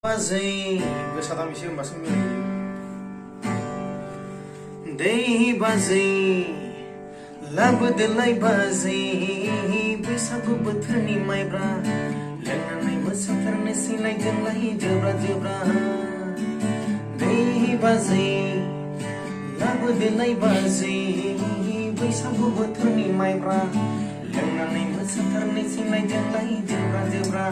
Bazei bersama misi masing dei bazei labdelai bazei बैसागु बोथोरनि माइब्रा लोंनानै मोसाथारनो सिलाय जोंलाय जोब्रा जोब्रा dei bazei labdelai bazei बैसागु बोथोरनि माइब्रा लोंनानै मोसाथारनो सिलाय जोंलाय जोब्रा जोब्रा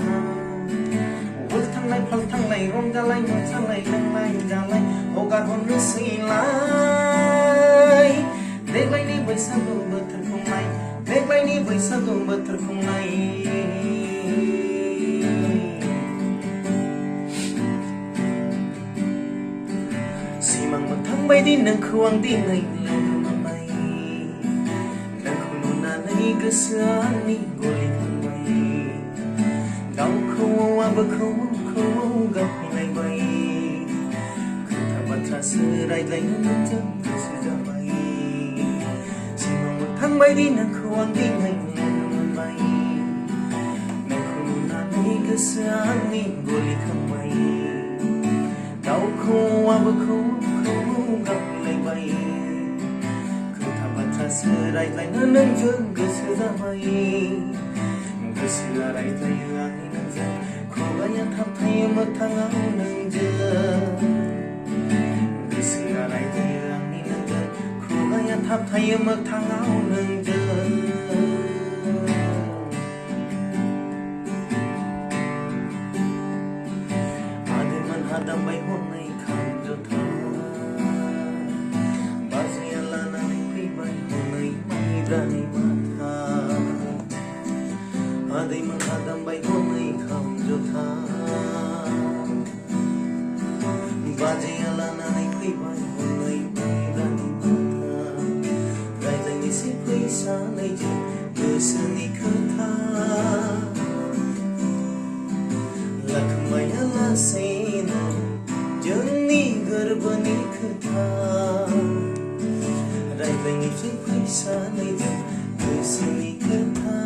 थांलाय फालथांलाय रंजालाय मोसालाय लोंलाय जालाय हगार हरनोसैलाय देग्लायनि बैसागु बोथोरखौ नाय देग्लायनि बैसागु बोथोरखौ नाय सिमां मोगथां बायदि नोंखौ आं दिनै लोगो मोनबाय नोंखौ नुनानै गोसोआ आंनि गलिखांबाय गावखौ आबोखौ गाबखौलायबाय खोथा बाथ्रासो रायज्लायनो नोंजों गोसो जाबाय सिमां मोगथां बायदि नोंखौ आं दिनै लोगो मोनबाय नोंखौ नुनानै गोसोआ आंनि गलिखांबाय गावखौ आबोखौ गाबखौलायबाय खोथा बाथ्रासो रायज्लायनो नोंजों गोसो जाबाय गोसोआ रायज्लायो आंनि नोंजों खुगाया थाबथायो मोगथाङाव नोंजों गोसोआ रायज्लायो आंनि नोंजों खुगाया थाबथायो मोगथाङाव नोंजों आदैमोनहा दामबाय हनै खाम जथा बाजैया लानानै फैबाय हनै माइब्रानि माथा आदैमोनहा दामबाय हनै खाम जथा बाजैया लानानै फैबाय हनै माइब्रानि माथा रायज्लायनोसै फै सानैजों गोसोनि खोथा लाखोमाया लासैनो जोंनि गोरबोनि खोथा रायज्लायनोसै फै सानैजों गोसोनि खोथा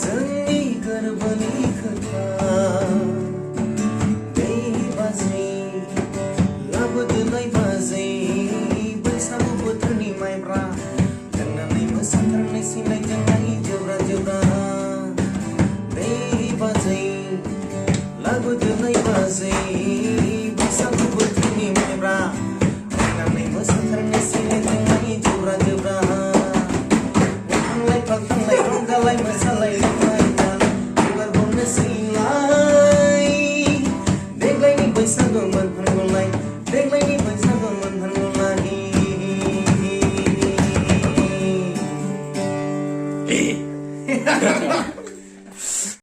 जोंनि गोरबोनि खोथा दे बाजै लाबोदोलाय बाजै बैसागु बोथोरनि माइब्रा लोंनानै मोसाथारनाय सिलाय जोंलाय जोब्रा जोब्रा दे बाजै लाबोदोलाय बाजै बैसागु बोथोरनि माइब्रा लोंनानै मोसाथारनाय सिलाय जोंलाय जोब्रा जोब्रा थांलाय रंजालाय मोसालाय लोंलाय जालाय हगार हरनोसैलाय देग्लायनि बैसागु मोनथारगौलाय देग्लायनि बैसागु मोनथारगौलाय